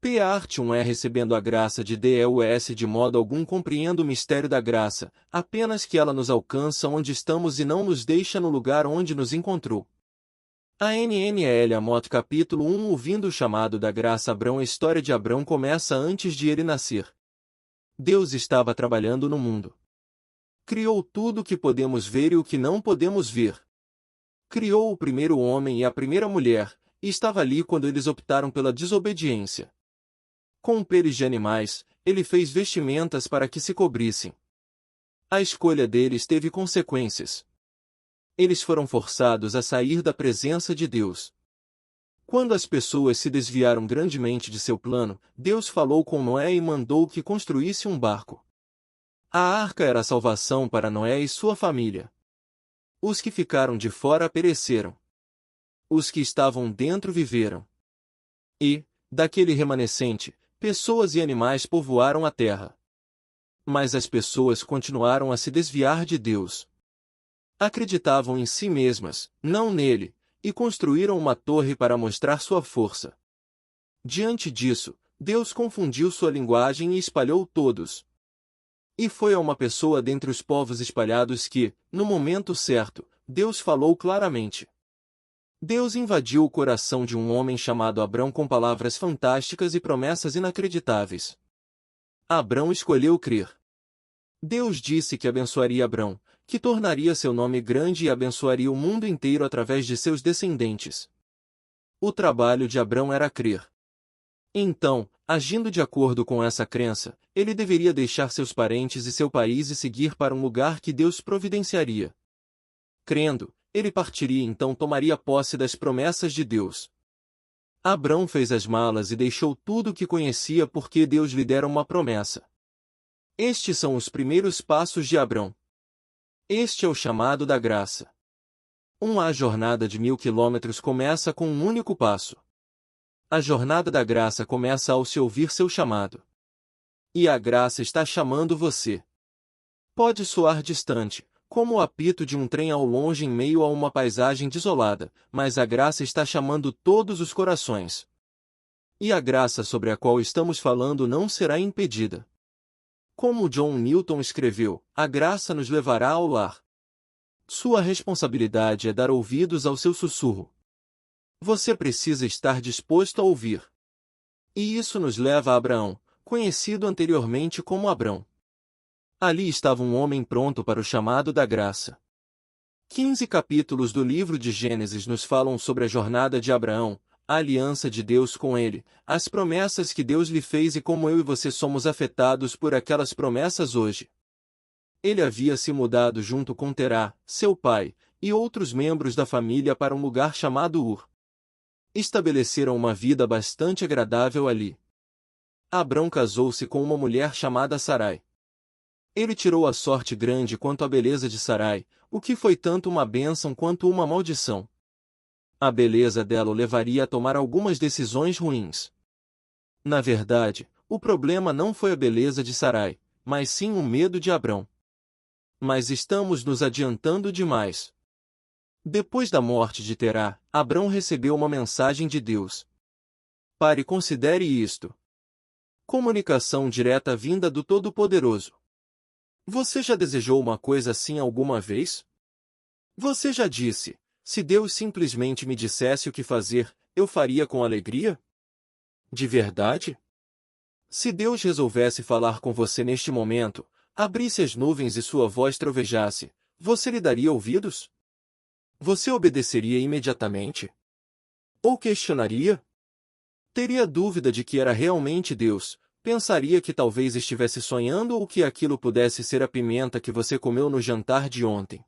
Parte 1 é recebendo a graça de Deus de modo algum compreendo o mistério da graça, apenas que ela nos alcança onde estamos e não nos deixa no lugar onde nos encontrou. A NNL Amot capítulo 1 Ouvindo o chamado da graça Abrão. A história de Abrão começa antes de ele nascer. Deus estava trabalhando no mundo. Criou tudo o que podemos ver e o que não podemos ver. Criou o primeiro homem e a primeira mulher, e estava ali quando eles optaram pela desobediência. Com peles de animais, ele fez vestimentas para que se cobrissem. A escolha deles teve consequências. Eles foram forçados a sair da presença de Deus. Quando as pessoas se desviaram grandemente de seu plano, Deus falou com Noé e mandou que construísse um barco. A arca era a salvação para Noé e sua família. Os que ficaram de fora pereceram. Os que estavam dentro viveram. E, daquele remanescente, pessoas e animais povoaram a terra. Mas as pessoas continuaram a se desviar de Deus. Acreditavam em si mesmas, não nele, e construíram uma torre para mostrar sua força. Diante disso, Deus confundiu sua linguagem e espalhou todos. E foi a uma pessoa dentre os povos espalhados que, no momento certo, Deus falou claramente. Deus invadiu o coração de um homem chamado Abrão com palavras fantásticas e promessas inacreditáveis. Abrão escolheu crer. Deus disse que abençoaria Abrão, que tornaria seu nome grande e abençoaria o mundo inteiro através de seus descendentes. O trabalho de Abrão era crer. Então, agindo de acordo com essa crença, ele deveria deixar seus parentes e seu país e seguir para um lugar que Deus providenciaria. Crendo, ele partiria e então tomaria posse das promessas de Deus. Abrão fez as malas e deixou tudo o que conhecia porque Deus lhe dera uma promessa. Estes são os primeiros passos de Abrão. Este é o chamado da graça. A jornada de 1000 quilômetros começa com um único passo. A jornada da graça começa ao se ouvir seu chamado. E a graça está chamando você. Pode soar distante, como o apito de um trem ao longe em meio a uma paisagem desolada, mas a graça está chamando todos os corações. E a graça sobre a qual estamos falando não será impedida. Como John Newton escreveu, a graça nos levará ao lar. Sua responsabilidade é dar ouvidos ao seu sussurro. Você precisa estar disposto a ouvir. E isso nos leva a Abraão, conhecido anteriormente como Abrão. Ali estava um homem pronto para o chamado da graça. 15 capítulos do livro de Gênesis nos falam sobre a jornada de Abraão, a aliança de Deus com ele, as promessas que Deus lhe fez e como eu e você somos afetados por aquelas promessas hoje. Ele havia se mudado junto com Terá, seu pai, e outros membros da família para um lugar chamado Ur. Estabeleceram uma vida bastante agradável ali. Abrão casou-se com uma mulher chamada Sarai. Ele tirou a sorte grande quanto à beleza de Sarai, o que foi tanto uma bênção quanto uma maldição. A beleza dela o levaria a tomar algumas decisões ruins. Na verdade, o problema não foi a beleza de Sarai, mas sim o medo de Abrão. Mas estamos nos adiantando demais. Depois da morte de Terá, Abrão recebeu uma mensagem de Deus. Pare e considere isto. Comunicação direta vinda do Todo-Poderoso. Você já desejou uma coisa assim alguma vez? Você já disse, se Deus simplesmente me dissesse o que fazer, eu faria com alegria? De verdade? Se Deus resolvesse falar com você neste momento, abrisse as nuvens e sua voz trovejasse, você lhe daria ouvidos? Você obedeceria imediatamente? Ou questionaria? Teria dúvida de que era realmente Deus, pensaria que talvez estivesse sonhando ou que aquilo pudesse ser a pimenta que você comeu no jantar de ontem.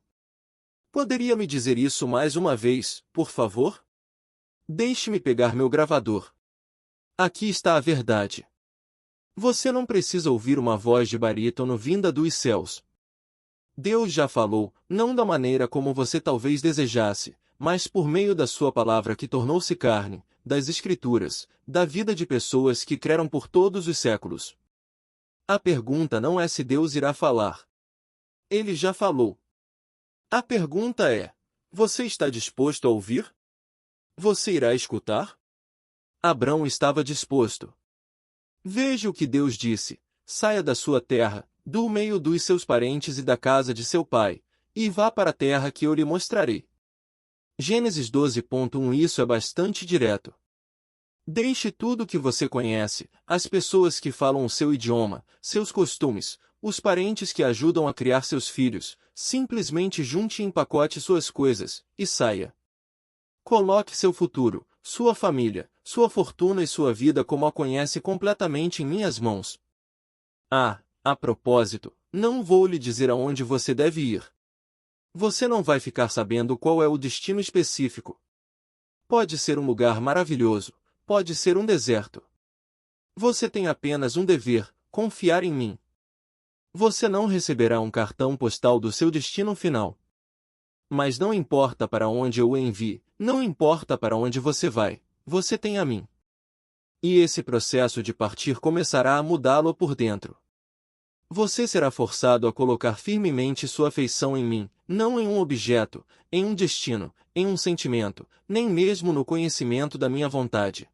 Poderia me dizer isso mais uma vez, por favor? Deixe-me pegar meu gravador. Aqui está a verdade. Você não precisa ouvir uma voz de barítono vinda dos céus. Deus já falou, não da maneira como você talvez desejasse, mas por meio da sua palavra que tornou-se carne, das Escrituras, da vida de pessoas que creram por todos os séculos. A pergunta não é se Deus irá falar. Ele já falou. A pergunta é: você está disposto a ouvir? Você irá escutar? Abrão estava disposto. Veja o que Deus disse: saia da sua terra, do meio dos seus parentes e da casa de seu pai, e vá para a terra que eu lhe mostrarei. Gênesis 12.1. Isso é bastante direto. Deixe tudo que você conhece, as pessoas que falam o seu idioma, seus costumes, os parentes que ajudam a criar seus filhos, simplesmente junte e empacote suas coisas, e saia. Coloque seu futuro, sua família, sua fortuna e sua vida como a conhece completamente em minhas mãos. A propósito, não vou lhe dizer aonde você deve ir. Você não vai ficar sabendo qual é o destino específico. Pode ser um lugar maravilhoso, pode ser um deserto. Você tem apenas um dever: confiar em mim. Você não receberá um cartão postal do seu destino final. Mas não importa para onde eu o envie, não importa para onde você vai, você tem a mim. E esse processo de partir começará a mudá-lo por dentro. Você será forçado a colocar firmemente sua afeição em mim, não em um objeto, em um destino, em um sentimento, nem mesmo no conhecimento da minha vontade.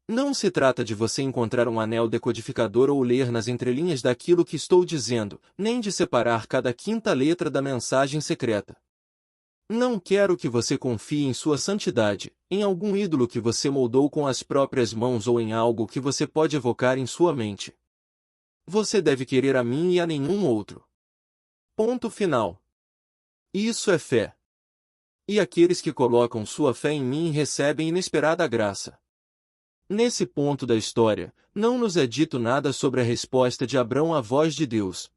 Não se trata de você encontrar um anel decodificador ou ler nas entrelinhas daquilo que estou dizendo, nem de separar cada quinta letra da mensagem secreta. Não quero que você confie em sua santidade, em algum ídolo que você moldou com as próprias mãos ou em algo que você pode evocar em sua mente. Você deve querer a mim e a nenhum outro. Ponto final. Isso é fé. E aqueles que colocam sua fé em mim recebem inesperada graça. Nesse ponto da história, não nos é dito nada sobre a resposta de Abrão à voz de Deus.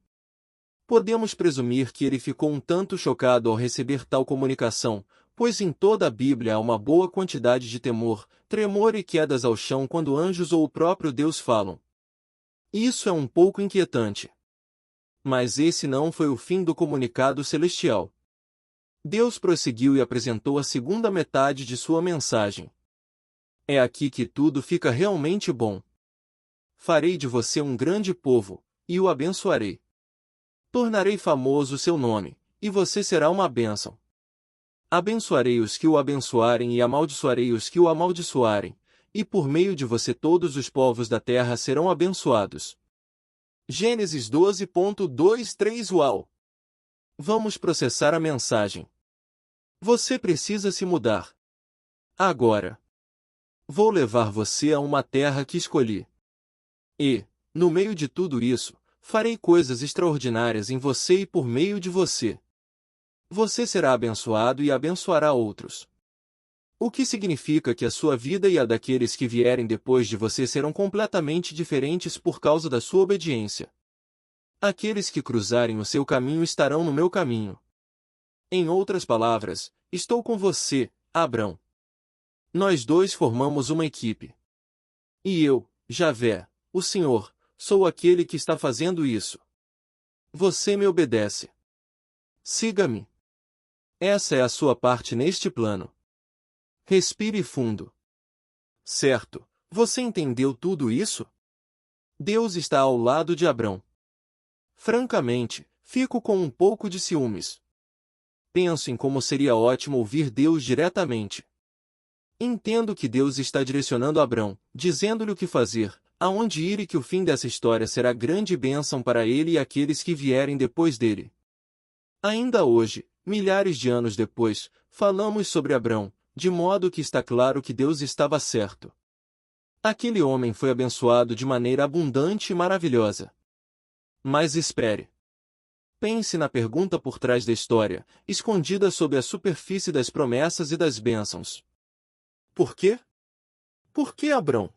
Podemos presumir que ele ficou um tanto chocado ao receber tal comunicação, pois em toda a Bíblia há uma boa quantidade de temor, tremor e quedas ao chão quando anjos ou o próprio Deus falam. Isso é um pouco inquietante. Mas esse não foi o fim do comunicado celestial. Deus prosseguiu e apresentou a segunda metade de sua mensagem. É aqui que tudo fica realmente bom. Farei de você um grande povo, e o abençoarei. Tornarei famoso o seu nome, e você será uma bênção. Abençoarei os que o abençoarem e amaldiçoarei os que o amaldiçoarem, e por meio de você todos os povos da terra serão abençoados. Gênesis 12.23. Uau! Vamos processar a mensagem. Você precisa se mudar. Agora. Vou levar você a uma terra que escolhi. E, no meio de tudo isso, farei coisas extraordinárias em você e por meio de você. Você será abençoado e abençoará outros. O que significa que a sua vida e a daqueles que vierem depois de você serão completamente diferentes por causa da sua obediência. Aqueles que cruzarem o seu caminho estarão no meu caminho. Em outras palavras, estou com você, Abrão. Nós dois formamos uma equipe. E eu, Javé, o Senhor, sou aquele que está fazendo isso. Você me obedece. Siga-me. Essa é a sua parte neste plano. Respire fundo. Certo, você entendeu tudo isso? Deus está ao lado de Abrão. Francamente, fico com um pouco de ciúmes. Penso em como seria ótimo ouvir Deus diretamente. Entendo que Deus está direcionando Abrão, dizendo-lhe o que fazer, aonde ir e que o fim dessa história será grande bênção para ele e aqueles que vierem depois dele. Ainda hoje, milhares de anos depois, falamos sobre Abrão, de modo que está claro que Deus estava certo. Aquele homem foi abençoado de maneira abundante e maravilhosa. Mas espere. Pense na pergunta por trás da história, escondida sob a superfície das promessas e das bênçãos. Por quê? Por que Abrão?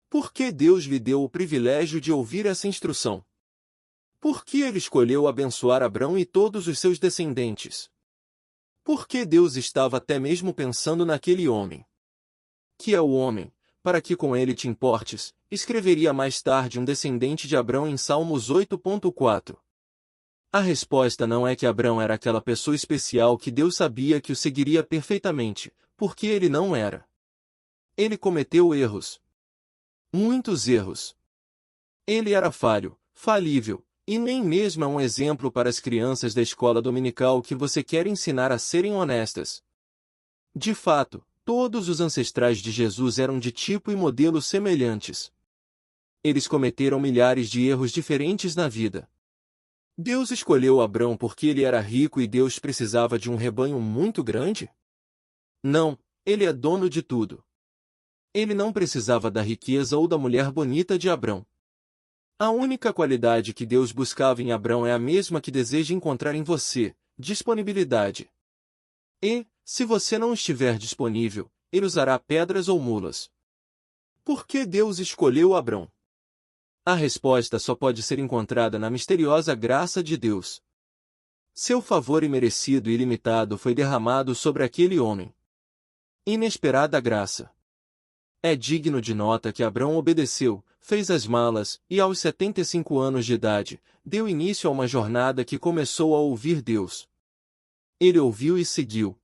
Por que Deus lhe deu o privilégio de ouvir essa instrução? Por que ele escolheu abençoar Abrão e todos os seus descendentes? Por que Deus estava até mesmo pensando naquele homem? Que é o homem, para que com ele te importes, escreveria mais tarde um descendente de Abrão em Salmos 8.4. A resposta não é que Abrão era aquela pessoa especial que Deus sabia que o seguiria perfeitamente, porque ele não era. Ele cometeu erros. Muitos erros. Ele era falho, falível, e nem mesmo é um exemplo para as crianças da escola dominical que você quer ensinar a serem honestas. De fato, todos os ancestrais de Jesus eram de tipo e modelo semelhantes. Eles cometeram milhares de erros diferentes na vida. Deus escolheu Abrão porque ele era rico e Deus precisava de um rebanho muito grande? Não, ele é dono de tudo. Ele não precisava da riqueza ou da mulher bonita de Abrão. A única qualidade que Deus buscava em Abrão é a mesma que deseja encontrar em você: disponibilidade. E, se você não estiver disponível, ele usará pedras ou mulas. Por que Deus escolheu Abrão? A resposta só pode ser encontrada na misteriosa graça de Deus. Seu favor imerecido e ilimitado foi derramado sobre aquele homem. Inesperada graça. É digno de nota que Abrão obedeceu, fez as malas e, aos 75 anos de idade, deu início a uma jornada que começou a ouvir Deus. Ele ouviu e seguiu.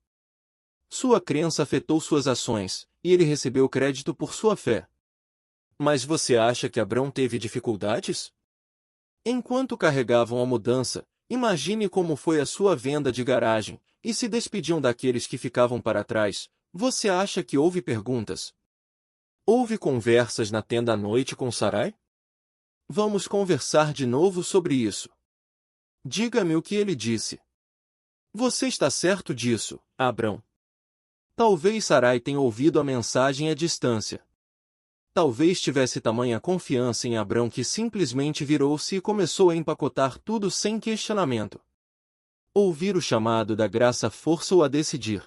Sua crença afetou suas ações, e ele recebeu crédito por sua fé. Mas você acha que Abrão teve dificuldades? Enquanto carregavam a mudança, imagine como foi a sua venda de garagem, e se despediam daqueles que ficavam para trás. Você acha que houve perguntas? Houve conversas na tenda à noite com Sarai? Vamos conversar de novo sobre isso. Diga-me o que ele disse. Você está certo disso, Abrão? Talvez Sarai tenha ouvido a mensagem à distância. Talvez tivesse tamanha confiança em Abrão que simplesmente virou-se e começou a empacotar tudo sem questionamento. Ouvir o chamado da graça forçou a decidir.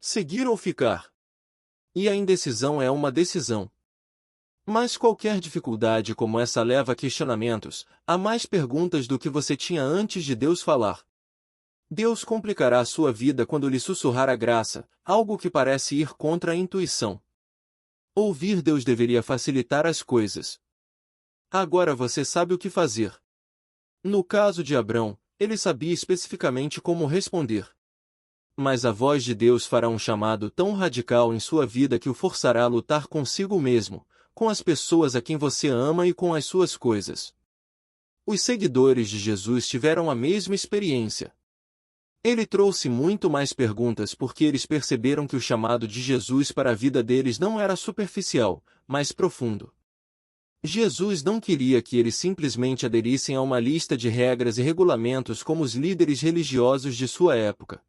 Seguir ou ficar? E a indecisão é uma decisão. Mas qualquer dificuldade como essa leva a questionamentos, a mais perguntas do que você tinha antes de Deus falar. Deus complicará a sua vida quando lhe sussurrar a graça, algo que parece ir contra a intuição. Ouvir Deus deveria facilitar as coisas. Agora você sabe o que fazer. No caso de Abrão, ele sabia especificamente como responder. Mas a voz de Deus fará um chamado tão radical em sua vida que o forçará a lutar consigo mesmo, com as pessoas a quem você ama e com as suas coisas. Os seguidores de Jesus tiveram a mesma experiência. Ele trouxe muito mais perguntas porque eles perceberam que o chamado de Jesus para a vida deles não era superficial, mas profundo. Jesus não queria que eles simplesmente aderissem a uma lista de regras e regulamentos como os líderes religiosos de sua época.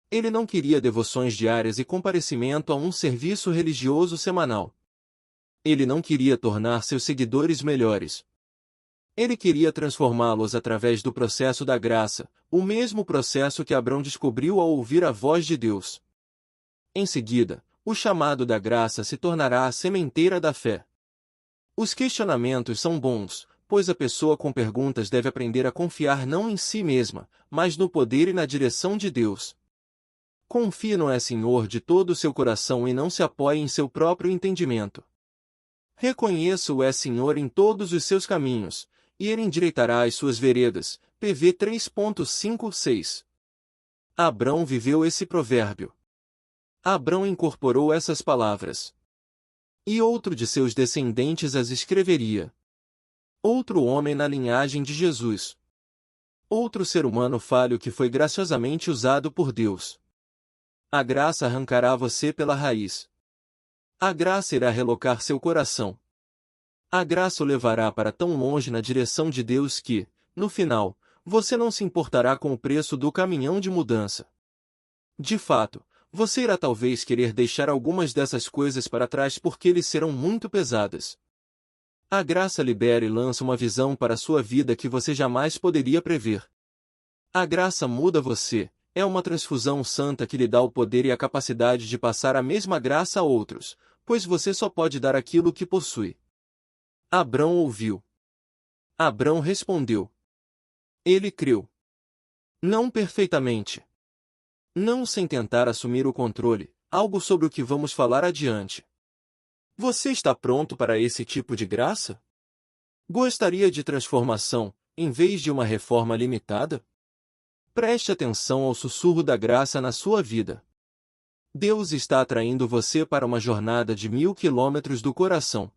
Ele não queria devoções diárias e comparecimento a um serviço religioso semanal. Ele não queria tornar seus seguidores melhores. Ele queria transformá-los através do processo da graça, o mesmo processo que Abrão descobriu ao ouvir a voz de Deus. Em seguida, o chamado da graça se tornará a sementeira da fé. Os questionamentos são bons, pois a pessoa com perguntas deve aprender a confiar não em si mesma, mas no poder e na direção de Deus. Confie no Senhor de todo o seu coração e não se apoie em seu próprio entendimento. Reconheça o Senhor em todos os seus caminhos, e ele endireitará as suas veredas. PV 3.56. Abrão viveu esse provérbio. Abrão incorporou essas palavras. E outro de seus descendentes as escreveria. Outro homem na linhagem de Jesus. Outro ser humano falho que foi graciosamente usado por Deus. A graça arrancará você pela raiz. A graça irá relocar seu coração. A graça o levará para tão longe na direção de Deus que, no final, você não se importará com o preço do caminhão de mudança. De fato, você irá talvez querer deixar algumas dessas coisas para trás porque eles serão muito pesadas. A graça libera e lança uma visão para a sua vida que você jamais poderia prever. A graça muda você. É uma transfusão santa que lhe dá o poder e a capacidade de passar a mesma graça a outros, pois você só pode dar aquilo que possui. Abrão ouviu. Abrão respondeu. Ele creu. Não perfeitamente. Não sem tentar assumir o controle, algo sobre o que vamos falar adiante. Você está pronto para esse tipo de graça? Gostaria de transformação, em vez de uma reforma limitada? Preste atenção ao sussurro da graça na sua vida. Deus está atraindo você para uma jornada de 1000 quilômetros do coração.